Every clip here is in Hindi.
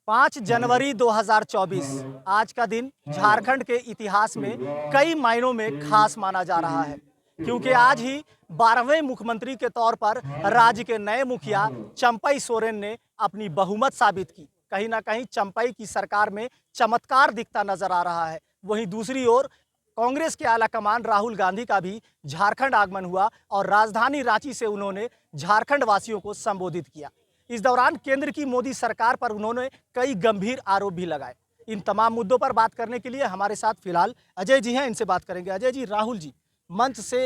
5 जनवरी 2024 आज का दिन झारखंड के इतिहास में कई मायनों में खास माना जा रहा है, क्योंकि आज ही 12वें मुख्यमंत्री के तौर पर राज्य के नए मुखिया चंपई सोरेन ने अपनी बहुमत साबित की। कहीं ना कहीं चंपई की सरकार में चमत्कार दिखता नजर आ रहा है। वहीं दूसरी ओर कांग्रेस के आला कमान राहुल गांधी का भी झारखंड आगमन हुआ और राजधानी रांची से उन्होंने झारखंड वासियों को संबोधित किया। इस दौरान केंद्र की मोदी सरकार पर उन्होंने कई गंभीर आरोप भी लगाए। इन तमाम मुद्दों पर बात करने के लिए हमारे साथ फिलहाल अजय जी हैं, इनसे बात करेंगे। अजय जी, राहुल जी मंच से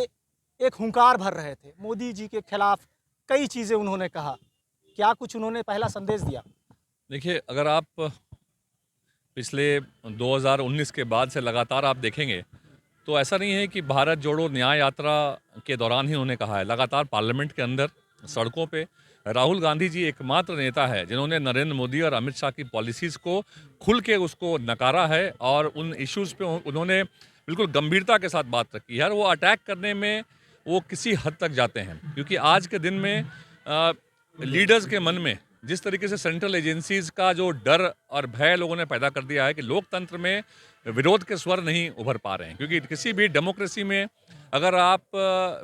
एक हुंकार भर रहे थे, मोदी जी के खिलाफ कई चीजें उन्होंने कहा, क्या कुछ उन्होंने पहला संदेश दिया? देखिए, अगर आप पिछले 2019 के बाद से लगातार आप देखेंगे, तो ऐसा नहीं है कि भारत जोड़ो न्याय यात्रा के दौरान ही उन्होंने कहा है। लगातार पार्लियामेंट के अंदर, सड़कों पे राहुल गांधी जी एकमात्र नेता है जिन्होंने नरेंद्र मोदी और अमित शाह की पॉलिसीज़ को खुल के उसको नकारा है और उन इश्यूज़ पे उन्होंने बिल्कुल गंभीरता के साथ बात रखी है और वो अटैक करने में वो किसी हद तक जाते हैं। क्योंकि आज के दिन में लीडर्स के मन में जिस तरीके से सेंट्रल एजेंसीज का जो डर और भय लोगों ने पैदा कर दिया है कि लोकतंत्र में विरोध के स्वर नहीं उभर पा रहे हैं। क्योंकि किसी भी डेमोक्रेसी में अगर आप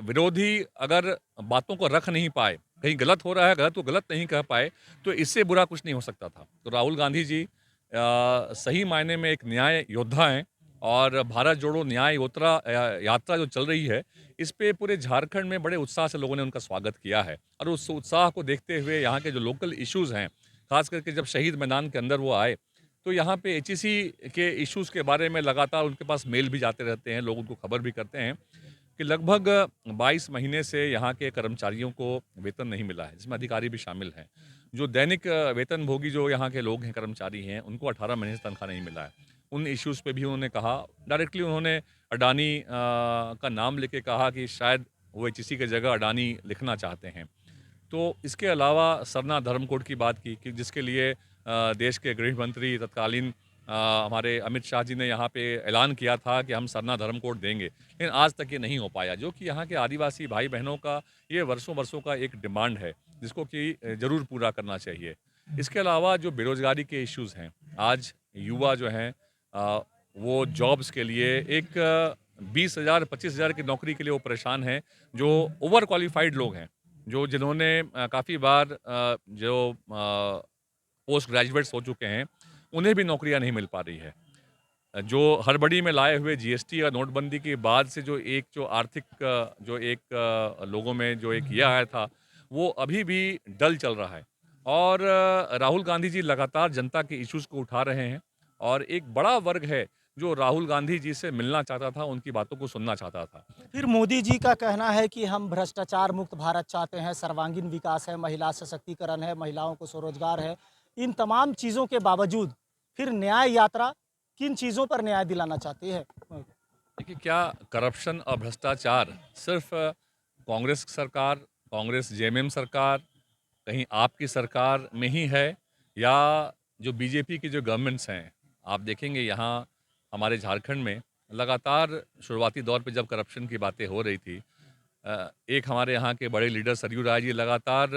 विरोधी अगर बातों को रख नहीं पाए, कहीं गलत हो रहा है, गलत को गलत नहीं कह पाए, तो इससे बुरा कुछ नहीं हो सकता था। तो राहुल गांधी जी सही मायने में एक न्याय योद्धा हैं और भारत जोड़ो न्याय यात्रा जो चल रही है, इस पे पूरे झारखंड में बड़े उत्साह से लोगों ने उनका स्वागत किया है। और उस उत्साह को देखते हुए यहाँ के जो लोकल इश्यूज़ हैं, खास करके जब शहीद मैदान के अंदर वो आए, तो यहाँ पे एचईसी के इश्यूज़ के बारे में लगातार उनके पास मेल भी जाते रहते हैं, लोग उनको खबर भी करते हैं कि लगभग 22 महीने से यहाँ के कर्मचारियों को वेतन नहीं मिला है, जिसमें अधिकारी भी शामिल हैं। जो दैनिक वेतनभोगी जो यहाँ के लोग हैं, कर्मचारी हैं, उनको 18 महीने से तनख्वाह नहीं मिला है। उन इश्यूज़ पे भी उन्होंने कहा। डायरेक्टली उन्होंने अडानी का नाम लेके कहा कि शायद वो एचईसी की जगह अडानी लिखना चाहते हैं। तो इसके अलावा सरना धर्मकोड की बात की कि जिसके लिए देश के गृह मंत्री तत्कालीन हमारे अमित शाह जी ने यहाँ पे ऐलान किया था कि हम सरना धर्मकोड देंगे, लेकिन आज तक ये नहीं हो पाया, जो कि यहाँ के आदिवासी भाई बहनों का ये वर्षों वर्षों का एक डिमांड है, जिसको कि ज़रूर पूरा करना चाहिए। इसके अलावा जो बेरोज़गारी के इश्यूज़ हैं, आज युवा जो हैं वो जॉब्स के लिए एक 20,000 25,000 की नौकरी के लिए वो परेशान हैं, जो ओवर क्वालिफाइड लोग हैं, जो जिन्होंने काफ़ी बार जो पोस्ट ग्रेजुएट्स हो चुके हैं, उन्हें भी नौकरियां नहीं मिल पा रही है। जो हड़बड़ी में लाए हुए जीएसटी और नोटबंदी के बाद से जो आर्थिक लोगों में जो एक ये आया था, वो अभी भी डल चल रहा है। और राहुल गांधी जी लगातार जनता के इश्यूज़ को उठा रहे हैं और एक बड़ा वर्ग है, जो राहुल गांधी जी से मिलना चाहता था, उनकी बातों को सुनना चाहता था। फिर मोदी जी का कहना है कि हम भ्रष्टाचार मुक्त भारत चाहते हैं, सर्वांगीण विकास है, महिला सशक्तिकरण है, महिलाओं को स्वरोजगार है। इन तमाम चीज़ों के बावजूद फिर न्याय यात्रा किन चीज़ों पर न्याय दिलाना चाहती है? देखिए, क्या करप्शन और भ्रष्टाचार सिर्फ कांग्रेस सरकार, कांग्रेस जेएमएम सरकार, कहीं आपकी सरकार में ही है, या जो बीजेपी की जो गवर्नमेंट्स हैं, आप देखेंगे यहाँ हमारे झारखंड में लगातार शुरुआती दौर पे जब करप्शन की बातें हो रही थी, एक हमारे यहाँ के बड़े लीडर सरयू राय जी लगातार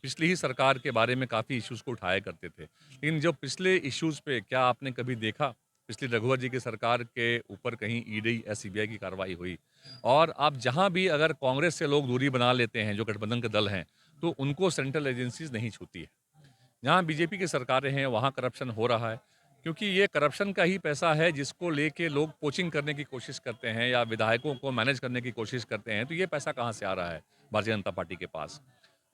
पिछली ही सरकार के बारे में काफ़ी इश्यूज़ को उठाया करते थे। लेकिन जो पिछले इश्यूज़ पे क्या आपने कभी देखा, पिछली रघुवर जी की सरकार के ऊपर कहीं ईडी या सीबीआई की कार्रवाई हुई? और आप जहाँ भी अगर कांग्रेस से लोग दूरी बना लेते हैं, जो गठबंधन के दल हैं, तो उनको सेंट्रल एजेंसीज़ नहीं छूती है। जहाँ बीजेपी की सरकारें हैं, वहाँ करप्शन हो रहा है, क्योंकि ये करप्शन का ही पैसा है जिसको लेके लोग पोचिंग करने की कोशिश करते हैं या विधायकों को मैनेज करने की कोशिश करते हैं। तो ये पैसा कहाँ से आ रहा है भारतीय जनता पार्टी के पास?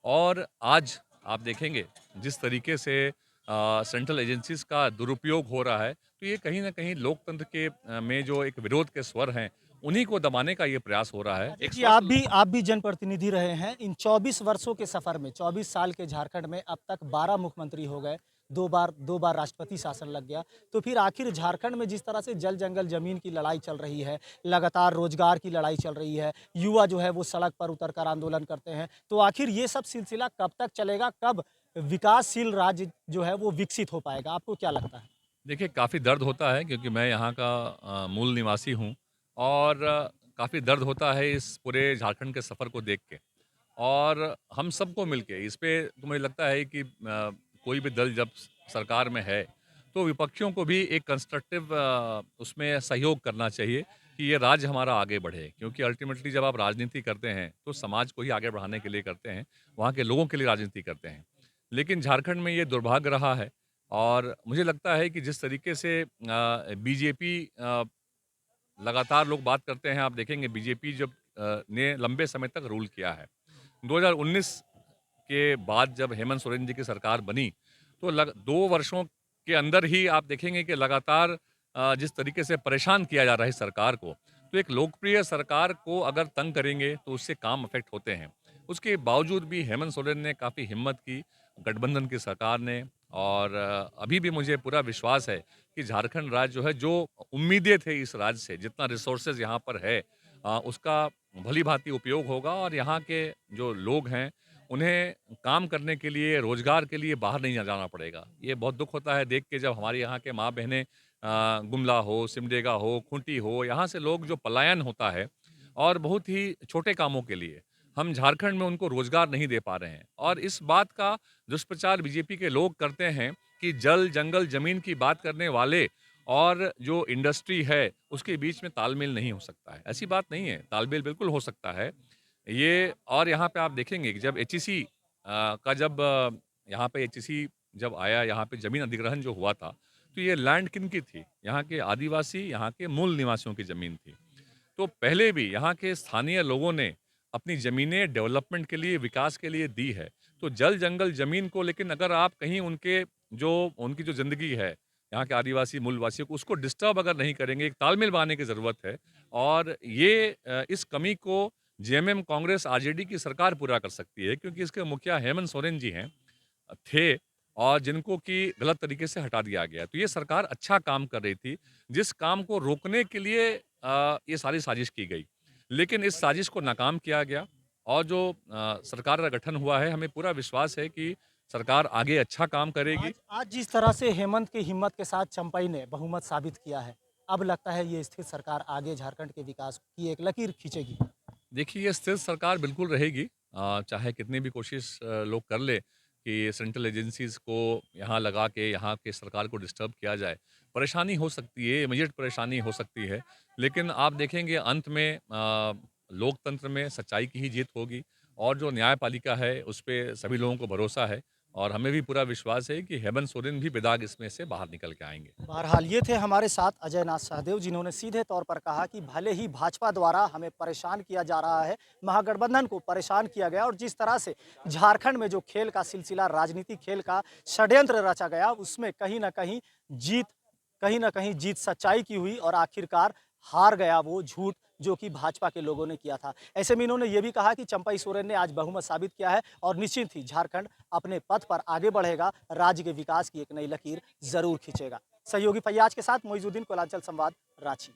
और आज आप देखेंगे जिस तरीके से सेंट्रल एजेंसीज का दुरुपयोग हो रहा है, तो ये कहीं न कहीं लोकतंत्र के में जो एक विरोध के स्वर हैं, उन्हीं को दबाने का ये प्रयास हो रहा है। एक देखिए, स्वर आप भी जनप्रतिनिधि रहे हैं। इन 24 वर्षों के सफ़र में, 24 साल के झारखंड में अब तक 12 मुख्यमंत्री हो गए, 2 बार राष्ट्रपति शासन लग गया। तो फिर आखिर झारखंड में जिस तरह से जल, जंगल, ज़मीन की लड़ाई चल रही है, लगातार रोज़गार की लड़ाई चल रही है, युवा जो है वो सड़क पर उतरकर आंदोलन करते हैं। तो आखिर ये सब सिलसिला कब तक चलेगा? कब विकासशील राज्य जो है वो विकसित हो पाएगा? आपको क्या लगता है? देखिए, काफ़ी दर्द होता है क्योंकि मैं यहाँ का मूल निवासी हूँ और काफ़ी दर्द होता है इस पूरे झारखंड के सफ़र को देख के। और हम सबको मिलके इस पे तो मुझे लगता है कि कोई भी दल जब सरकार में है, तो विपक्षियों को भी एक कंस्ट्रक्टिव उसमें सहयोग करना चाहिए कि ये राज्य हमारा आगे बढ़े, क्योंकि अल्टीमेटली जब आप राजनीति करते हैं तो समाज को ही आगे बढ़ाने के लिए करते हैं, वहाँ के लोगों के लिए राजनीति करते हैं। लेकिन झारखंड में ये दुर्भाग्य रहा है और मुझे लगता है कि जिस तरीके से बीजेपी लगातार लोग बात करते हैं, आप देखेंगे बीजेपी जब ने लंबे समय तक रूल किया है। 2019 के बाद जब हेमंत सोरेन जी की सरकार बनी, तो 2 वर्षों के अंदर ही आप देखेंगे कि लगातार जिस तरीके से परेशान किया जा रहा है इस सरकार को, तो एक लोकप्रिय सरकार को अगर तंग करेंगे तो उससे काम अफेक्ट होते हैं। उसके बावजूद भी हेमंत सोरेन ने काफ़ी हिम्मत की, गठबंधन की सरकार ने, और अभी भी मुझे पूरा विश्वास है कि झारखंड राज्य जो है, जो उम्मीदें थे इस राज्य से, जितना रिसोर्सेज यहाँ पर है उसका भली-भाँति उपयोग होगा और यहाँ के जो लोग हैं, उन्हें काम करने के लिए, रोज़गार के लिए बाहर नहीं जाना पड़ेगा। ये बहुत दुःख होता है देख के, जब हमारे यहाँ के माँ-बहनें गुमला हो, सिमडेगा हो, खूंटी हो, यहाँ से लोग जो पलायन होता है और बहुत ही छोटे कामों के लिए, हम झारखंड में उनको रोज़गार नहीं दे पा रहे हैं। और इस बात का दुष्प्रचार बीजेपी के लोग करते हैं कि जल, जंगल, ज़मीन की बात करने वाले और जो इंडस्ट्री है, उसके बीच में तालमेल नहीं हो सकता है। ऐसी बात नहीं है, तालमेल बिल्कुल हो सकता है। ये और यहाँ पे आप देखेंगे कि जब एचईसी का जब यहाँ पे एचईसी जब आया, यहाँ पे ज़मीन अधिग्रहण जो हुआ था, तो ये लैंड किनकी थी? यहाँ के आदिवासी, यहाँ के मूल निवासियों की ज़मीन थी। तो पहले भी यहाँ के स्थानीय लोगों ने अपनी ज़मीनें डेवलपमेंट के लिए, विकास के लिए दी है। तो जल, जंगल, ज़मीन को, लेकिन अगर आप कहीं उनकी जो ज़िंदगी है, यहाँ के आदिवासी मूलवासियों को, उसको डिस्टर्ब अगर नहीं करेंगे, एक तालमेल बनाने की ज़रूरत है। और ये इस कमी को जेएमएम, कांग्रेस, आरजेडी की सरकार पूरा कर सकती है, क्योंकि इसके मुखिया हेमंत सोरेन जी थे, और जिनको कि गलत तरीके से हटा दिया गया। तो ये सरकार अच्छा काम कर रही थी, जिस काम को रोकने के लिए ये सारी साजिश की गई। लेकिन इस साजिश को नाकाम किया गया और जो सरकार का गठन हुआ है, हमें पूरा विश्वास है कि सरकार आगे अच्छा काम करेगी। आज जिस तरह से हेमंत की हिम्मत के साथ चंपई ने बहुमत साबित किया है, अब लगता है ये स्थिर सरकार आगे झारखंड के विकास की एक लकीर खींचेगी। देखिए, ये स्थिर सरकार बिल्कुल रहेगी। चाहे कितनी भी कोशिश लोग कर ले कि सेंट्रल एजेंसीज़ को यहाँ लगा के यहाँ के सरकार को डिस्टर्ब किया जाए। परेशानी हो सकती है, इमीडिएट परेशानी हो सकती है, लेकिन आप देखेंगे अंत में लोकतंत्र में सच्चाई की ही जीत होगी और जो न्यायपालिका है, उस पे सभी लोगों को भरोसा है और हमें भी पूरा विश्वास है कि हेमंत सोरेन भी बेदाग इसमें से बाहर निकल के आएँगे। बहरहाल ये थे हमारे साथ अजय नाथ सहदेव, जिन्होंने सीधे तौर पर कहा कि भले ही भाजपा द्वारा हमें परेशान किया जा रहा है, महागठबंधन को परेशान किया गया और जिस तरह से झारखंड में जो खेल का सिलसिला, राजनीतिक खेल का षड्यंत्र रचा गया, उसमें कहीं न कहीं जीत सच्चाई की हुई और आखिरकार हार गया वो झूठ जो कि भाजपा के लोगों ने किया था। ऐसे में इन्होंने ये भी कहा कि चंपई सोरेन ने आज बहुमत साबित किया है और निश्चित ही झारखंड अपने पथ पर आगे बढ़ेगा, राज्य के विकास की एक नई लकीर जरूर खींचेगा। सहयोगी फैयाज के साथ मोइजुद्दीन, कोलांचल संवाद, रांची।